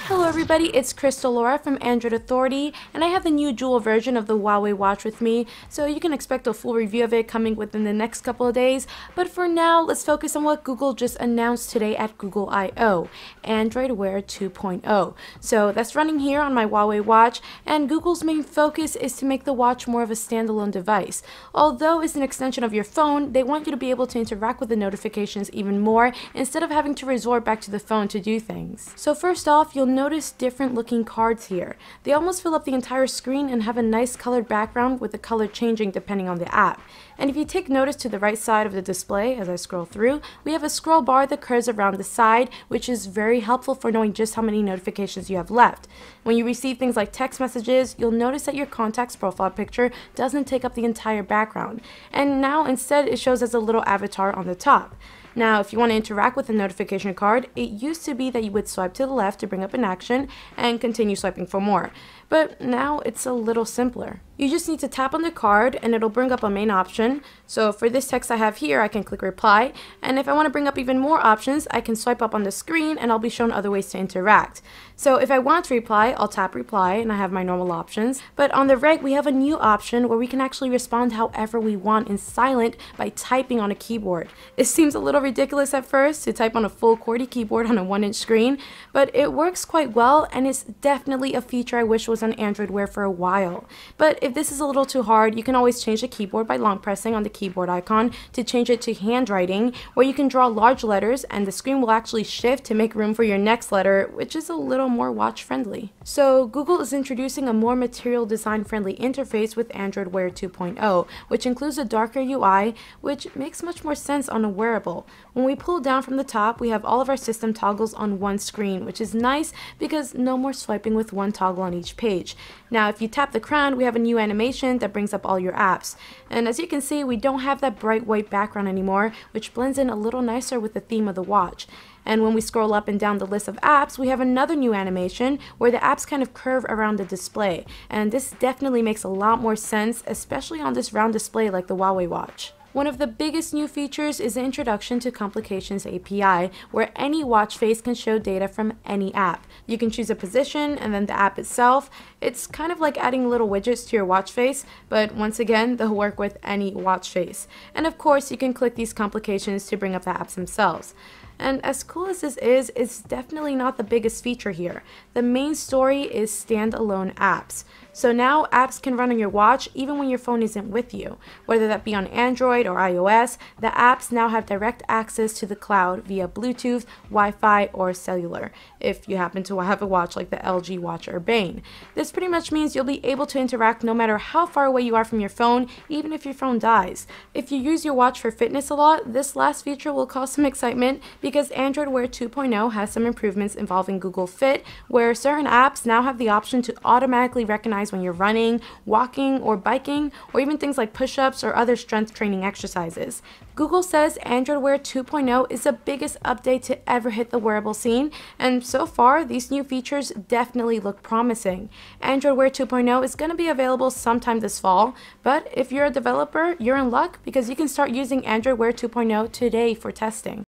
Hello everybody, it's Crystal Laura from Android Authority, and I have the new Jewel version of the Huawei watch with me, so you can expect a full review of it coming within the next couple of days. But for now, let's focus on what Google just announced today at Google I/O, Android Wear 2.0. So that's running here on my Huawei watch, and Google's main focus is to make the watch more of a standalone device. Although it's an extension of your phone, they want you to be able to interact with the notifications even more instead of having to resort back to the phone to do things. So first off, you'll notice different looking cards here. They almost fill up the entire screen and have a nice colored background with the color changing depending on the app. And if you take notice to the right side of the display as I scroll through, we have a scroll bar that curves around the side, which is very helpful for knowing just how many notifications you have left. When you receive things like text messages, you'll notice that your contact's profile picture doesn't take up the entire background. And now instead it shows as a little avatar on the top. Now, if you want to interact with the notification card, it used to be that you would swipe to the left to bring up an action and continue swiping for more. But now it's a little simpler. You just need to tap on the card and it'll bring up a main option. So for this text I have here, I can click reply. And if I want to bring up even more options, I can swipe up on the screen and I'll be shown other ways to interact. So if I want to reply, I'll tap reply and I have my normal options. But on the right, we have a new option where we can actually respond however we want in silent by typing on a keyboard. It seems a little ridiculous at first to type on a full QWERTY keyboard on a 1-inch screen, but it works quite well and it's definitely a feature I wish was on Android Wear for a while. But if this is a little too hard, you can always change the keyboard by long pressing on the keyboard icon to change it to handwriting, where you can draw large letters and the screen will actually shift to make room for your next letter, which is a little more watch friendly. So Google is introducing a more material design friendly interface with Android Wear 2.0, which includes a darker UI, which makes much more sense on a wearable. When we pull down from the top, we have all of our system toggles on one screen, which is nice because no more swiping with one toggle on each page. Now, if you tap the crown, we have a new animation that brings up all your apps. And as you can see, we don't have that bright white background anymore, which blends in a little nicer with the theme of the watch. And when we scroll up and down the list of apps, we have another new animation where the apps kind of curve around the display. And this definitely makes a lot more sense, especially on this round display like the Huawei watch. One of the biggest new features is the introduction to Complications API, where any watch face can show data from any app. You can choose a position and then the app itself. It's kind of like adding little widgets to your watch face, but once again, they'll work with any watch face. And of course, you can click these complications to bring up the apps themselves. And as cool as this is, it's definitely not the biggest feature here. The main story is standalone apps. So now apps can run on your watch even when your phone isn't with you. Whether that be on Android or iOS, the apps now have direct access to the cloud via Bluetooth, Wi-Fi, or cellular, if you happen to have a watch like the LG Watch Urbane. This pretty much means you'll be able to interact no matter how far away you are from your phone, even if your phone dies. If you use your watch for fitness a lot, this last feature will cause some excitement because Android Wear 2.0 has some improvements involving Google Fit, where certain apps now have the option to automatically recognize when you're running, walking, or biking, or even things like push-ups or other strength training exercises. Google says Android Wear 2.0 is the biggest update to ever hit the wearable scene, and so far, these new features definitely look promising. Android Wear 2.0 is going to be available sometime this fall, but if you're a developer, you're in luck because you can start using Android Wear 2.0 today for testing.